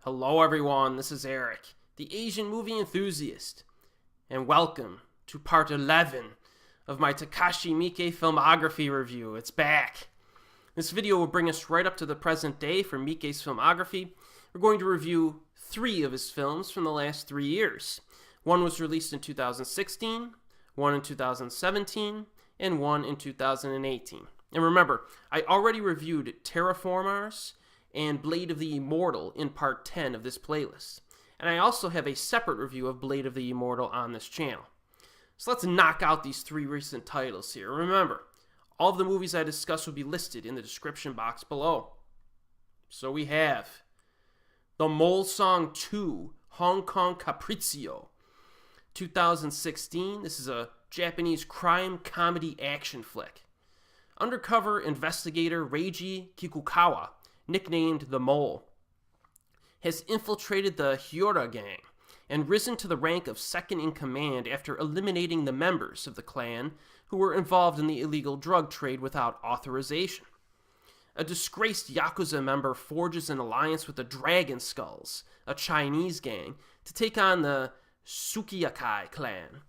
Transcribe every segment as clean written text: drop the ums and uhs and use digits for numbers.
Hello everyone, this is Erik, the Asian movie enthusiast, and welcome to part 11 of my Takashi Miike filmography review. It's back. This video will bring us right up to the present day for Miike's filmography. We're going to review 3 of his films from the last 3 years. One was released in 2016, one in 2017, and one in 2018. And remember, I already reviewed Terraformars and Blade of the Immortal in part 10 of this playlist. And I also have a separate review of Blade of the Immortal on this channel. So let's knock out these 3 recent titles here. Remember, all of the movies I discuss will be listed in the description box below. So we have The Mole Song 2, Hong Kong Capriccio. 2016, this is a Japanese crime comedy action flick. Undercover investigator Reiji Kikukawa, nicknamed the Mole, has infiltrated the Hyora gang and risen to the rank of second in command after eliminating the members of the clan who were involved in the illegal drug trade without authorization. A disgraced Yakuza member forges an alliance with the Dragon Skulls, a Chinese gang, to take on the Sukiyakai clan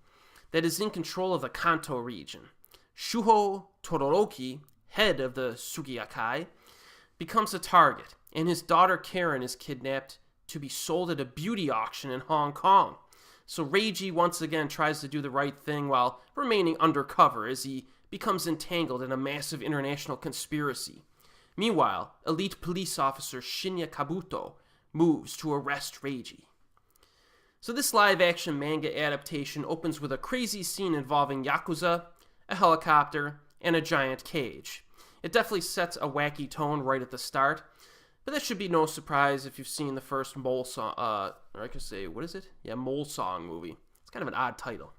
that is in control of the Kanto region. Shuho Todoroki, head of the Sukiyakai, becomes a target, and his daughter Karen is kidnapped to be sold at a beauty auction in Hong Kong. So Reiji once again tries to do the right thing while remaining undercover as he becomes entangled in a massive international conspiracy. Meanwhile, elite police officer Shinya Kabuto moves to arrest Reiji. So this live-action manga adaptation opens with a crazy scene involving Yakuza, a helicopter, and a giant cage. It definitely sets a wacky tone right at the start, but that should be no surprise if you've seen the first Mole Song, or I could say, what is it? Yeah, Mole Song movie. It's kind of an odd title.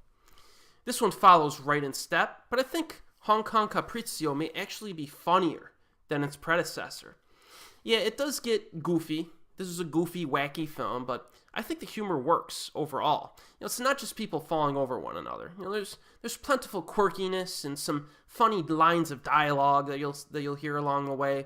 This one follows right in step, but I think Hong Kong Capriccio may actually be funnier than its predecessor. Yeah, it does get goofy. This is a goofy, wacky film, but I think the humor works overall. It's not just people falling over one another. There's plentiful quirkiness and some funny lines of dialogue that you'll hear along the way.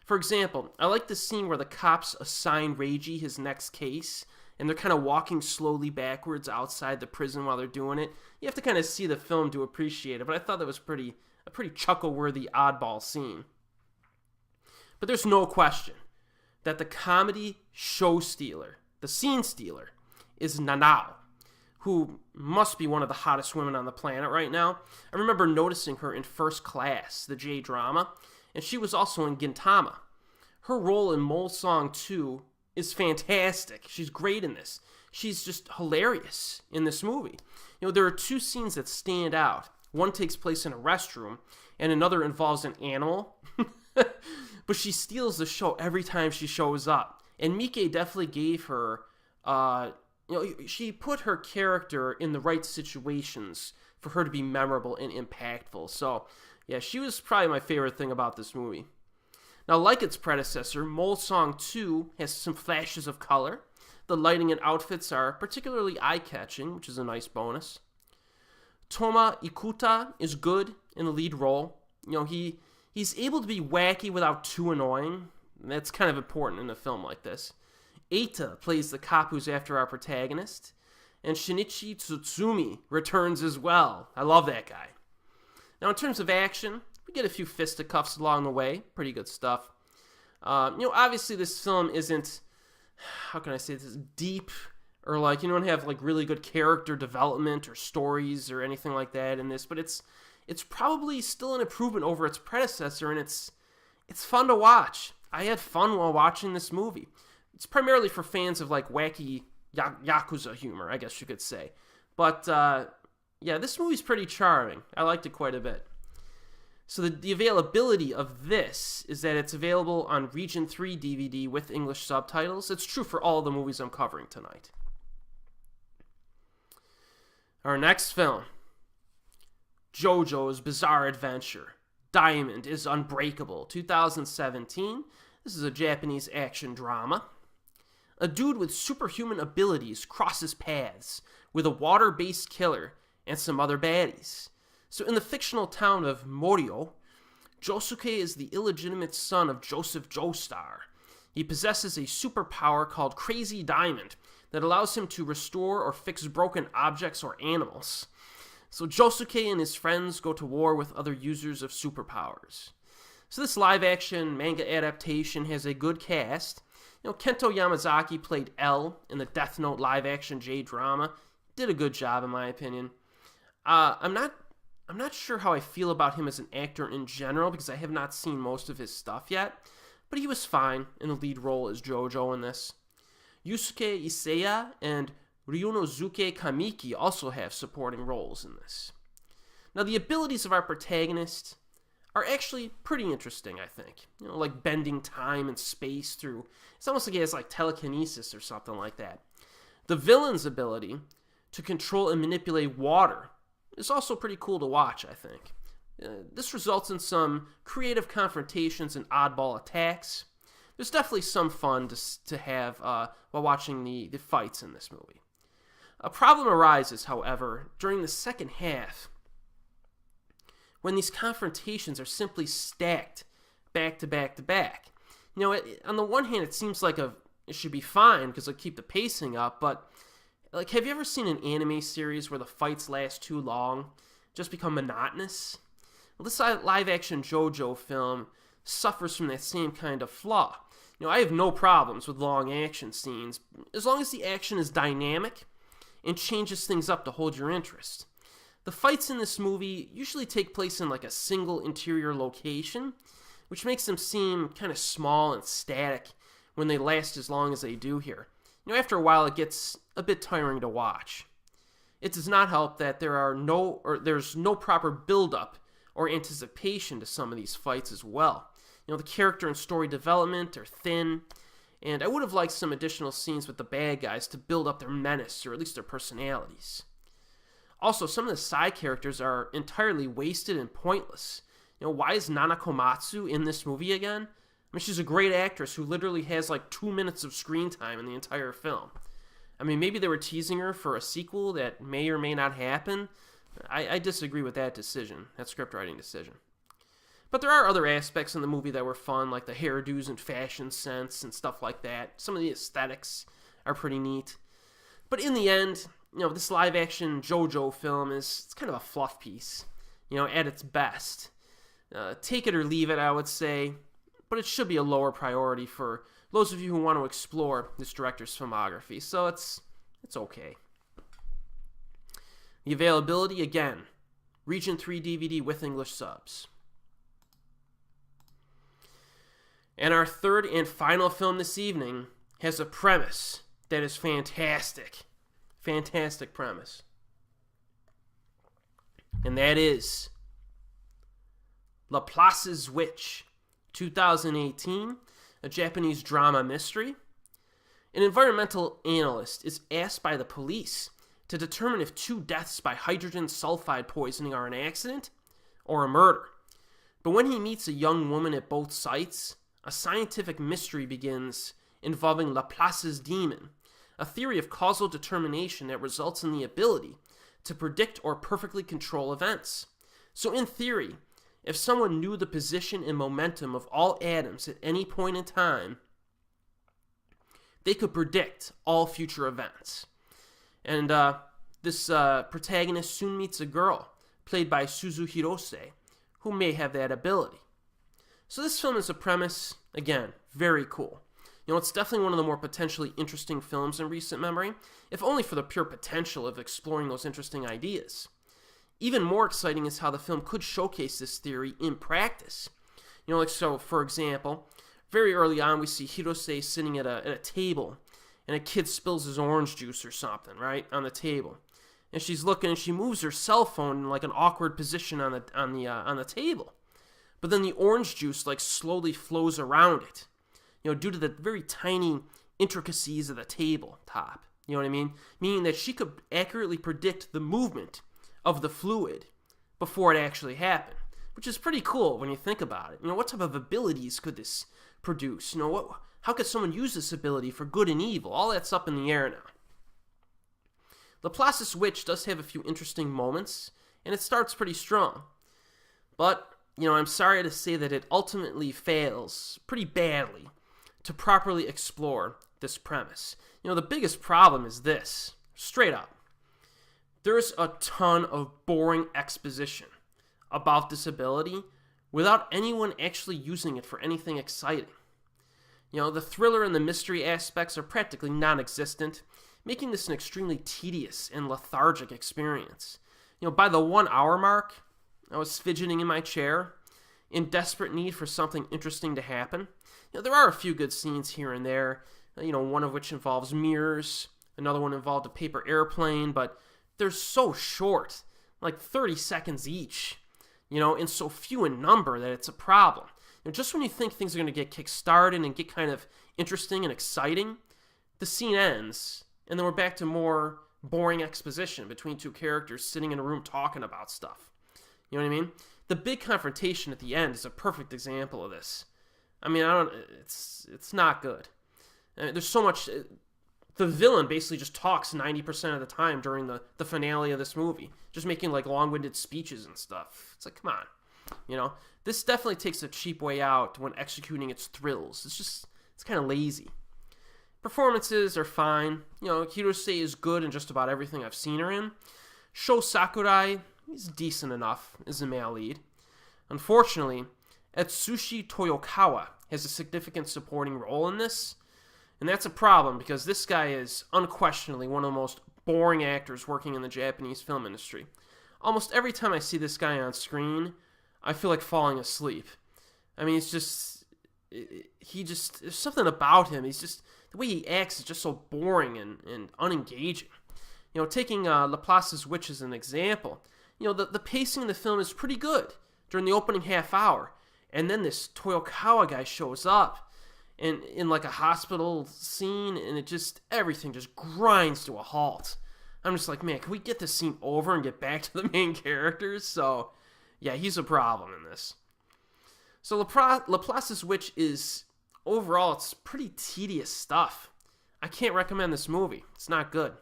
For example, I like the scene where the cops assign Reiji his next case, and they're kind of walking slowly backwards outside the prison while they're doing it. You have to kind of see the film to appreciate it, but I thought that was a pretty chuckle-worthy oddball scene. But there's no question that the comedy show stealer, the scene stealer, is Nanao, who must be one of the hottest women on the planet right now. I remember noticing her in First Class, the J-drama, and she was also in Gintama. Her role in Mole Song 2 is fantastic. She's great in this. She's just hilarious in this movie. There are 2 scenes that stand out. One takes place in a restroom, and another involves an animal. But she steals the show every time she shows up. And Miike definitely gave her, she put her character in the right situations for her to be memorable and impactful. So, yeah, she was probably my favorite thing about this movie. Now, like its predecessor, Mole Song 2 has some flashes of color. The lighting and outfits are particularly eye-catching, which is a nice bonus. Ikuta is good in the lead role. He's able to be wacky without too annoying. That's kind of important in a film like this. Eita plays the cop who's after our protagonist. And Shinichi Tsutsumi returns as well. I love that guy. Now, in terms of action, we get a few fisticuffs along the way. Pretty good stuff. Obviously this film isn't, how can I say this, deep, or you don't have really good character development or stories or anything like that in this, but it's probably still an improvement over its predecessor, and it's fun to watch. I had fun while watching this movie. It's primarily for fans of wacky Yakuza humor, I guess you could say. But yeah, this movie's pretty charming. I liked it quite a bit. So the availability of this is that it's available on Region 3 DVD with English subtitles. It's true for all the movies I'm covering tonight. Our next film, JoJo's Bizarre Adventure. Diamund is Unbreakable, 2017. This is a Japanese action drama. A dude with superhuman abilities crosses paths with a water-based killer and some other baddies. So in the fictional town of Morio, Josuke is the illegitimate son of Joseph Joestar. He possesses a superpower called Crazy Diamond that allows him to restore or fix broken objects or animals. So Josuke and his friends go to war with other users of superpowers. So this live-action manga adaptation has a good cast. Kento Yamazaki played L in the Death Note live-action J-drama. Did a good job, in my opinion. I'm not sure how I feel about him as an actor in general because I have not seen most of his stuff yet, but he was fine in the lead role as JoJo in this. Yusuke Isaya and Ryunosuke Kamiki also have supporting roles in this. Now, the abilities of our protagonist are actually pretty interesting, I think. Like bending time and space through... It's almost like he has like telekinesis or something like that. The villain's ability to control and manipulate water is also pretty cool to watch, I think. This results in some creative confrontations and oddball attacks. There's definitely some fun to have while watching the fights in this movie. A problem arises, however, during the second half, when these confrontations are simply stacked back to back to back. On the one hand, it seems like it should be fine because it'll keep the pacing up, but have you ever seen an anime series where the fights last too long, just become monotonous? Well, this live-action JoJo film suffers from that same kind of flaw. I have no problems with long action scenes, as long as the action is dynamic and changes things up to hold your interest. The fights in this movie usually take place in like a single interior location, which makes them seem kind of small and static when they last as long as they do here. After a while, it gets a bit tiring to watch. It does not help that there's no proper build-up or anticipation to some of these fights as well. The character and story development are thin, and I would have liked some additional scenes with the bad guys to build up their menace, or at least their personalities. Also, some of the side characters are entirely wasted and pointless. Why is Nana Komatsu in this movie again? I mean, she's a great actress who literally has like 2 minutes of screen time in the entire film. I mean, maybe they were teasing her for a sequel that may or may not happen. I disagree with that decision, that scriptwriting decision. But there are other aspects in the movie that were fun, like the hairdos and fashion sense and stuff like that. Some of the aesthetics are pretty neat. But in the end, this live-action JoJo film it's kind of a fluff piece, at its best. Take it or leave it, I would say, but it should be a lower priority for those of you who want to explore this director's filmography, so it's okay. The availability, again, Region 3 DVD with English subs. And our third and final film this evening has a premise that is fantastic. Fantastic premise. And that is Laplace's Witch, 2018, a Japanese drama mystery. An environmental analyst is asked by the police to determine if 2 deaths by hydrogen sulfide poisoning are an accident or a murder. But when he meets a young woman at both sites, a scientific mystery begins involving Laplace's Demon, a theory of causal determination that results in the ability to predict or perfectly control events. So in theory, if someone knew the position and momentum of all atoms at any point in time, they could predict all future events. And this protagonist soon meets a girl, played by Suzu Hirose, who may have that ability. So this film is a premise, again, very cool. It's definitely one of the more potentially interesting films in recent memory, if only for the pure potential of exploring those interesting ideas. Even more exciting is how the film could showcase this theory in practice. So, for example, very early on we see Hirose sitting at a table, and a kid spills his orange juice or something, right, on the table. And she's looking, and she moves her cell phone in like an awkward position on the table. But then the orange juice like slowly flows around it, due to the very tiny intricacies of the tabletop. You know what I mean? Meaning that she could accurately predict the movement of the fluid before it actually happened, which is pretty cool when you think about it. What type of abilities could this produce? How could someone use this ability for good and evil? All that's up in the air now. Laplace's Witch does have a few interesting moments, and it starts pretty strong. But, I'm sorry to say that it ultimately fails pretty badly to properly explore this premise. The biggest problem is this, straight up. There's a ton of boring exposition about this ability without anyone actually using it for anything exciting. The thriller and the mystery aspects are practically non-existent, making this an extremely tedious and lethargic experience. By the 1 hour mark, I was fidgeting in my chair, in desperate need for something interesting to happen. There are a few good scenes here and there, one of which involves mirrors, another one involved a paper airplane, but they're so short, like 30 seconds each, and so few in number that it's a problem. Just when you think things are going to get kick-started and get kind of interesting and exciting, the scene ends, and then we're back to more boring exposition between two characters sitting in a room talking about stuff. You know what I mean? The big confrontation at the end is a perfect example of this. It's not good. There's so much. The villain basically just talks 90% of the time during the finale of this movie, just making like long-winded speeches and stuff. It's like, come on, This definitely takes a cheap way out when executing its thrills. It's kind of lazy. Performances are fine. Hirose is good in just about everything I've seen her in. Sho Sakurai, he's decent enough as the male lead. Unfortunately, Atsushi Toyokawa has a significant supporting role in this, and that's a problem because this guy is unquestionably one of the most boring actors working in the Japanese film industry. Almost every time I see this guy on screen, I feel like falling asleep. There's something about him. The way he acts is just so boring and unengaging. Taking Laplace's Witch as an example, the pacing in the film is pretty good during the opening half hour, and then this Toyokawa guy shows up and in like a hospital scene, and everything just grinds to a halt. I'm just like, man, can we get this scene over and get back to the main characters? So, yeah, he's a problem in this. So Laplace's Witch is, overall, it's pretty tedious stuff. I can't recommend this movie. It's not good.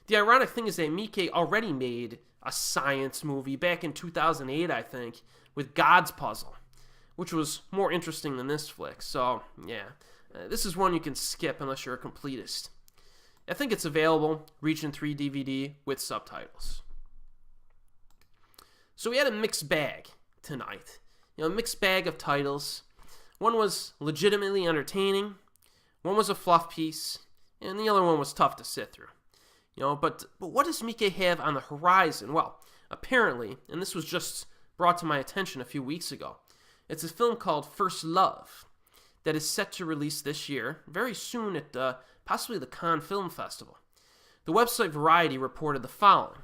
The ironic thing is that Miike already made a science movie back in 2008, I think, with God's Puzzle, which was more interesting than this flick. So, yeah, this is one you can skip unless you're a completist. I think it's available, Region 3 DVD with subtitles. So we had a mixed bag tonight. A mixed bag of titles. One was legitimately entertaining, one was a fluff piece, and the other one was tough to sit through. But what does Miike have on the horizon? Well, apparently, and this was just brought to my attention a few weeks ago, it's a film called First Love that is set to release this year, very soon at possibly the Cannes Film Festival. The website Variety reported the following.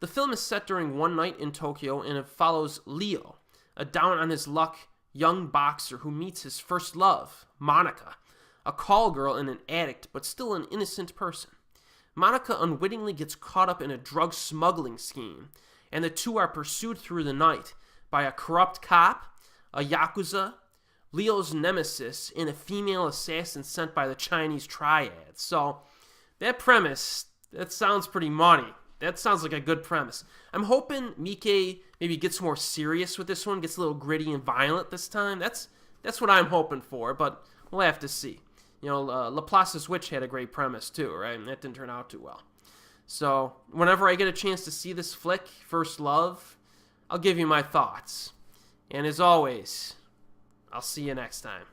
The film is set during one night in Tokyo, and it follows Leo, a down-on-his-luck young boxer who meets his first love, Monica, a call girl and an addict, but still an innocent person. Monica unwittingly gets caught up in a drug smuggling scheme, and the two are pursued through the night by a corrupt cop, a yakuza, Leo's nemesis, and a female assassin sent by the Chinese triad. So, that premise, that sounds pretty money. That sounds like a good premise. I'm hoping Miike maybe gets more serious with this one, gets a little gritty and violent this time. That's what I'm hoping for, but we'll have to see. Laplace's Witch had a great premise too, right? And that didn't turn out too well. So, whenever I get a chance to see this flick, First Love, I'll give you my thoughts. And as always, I'll see you next time.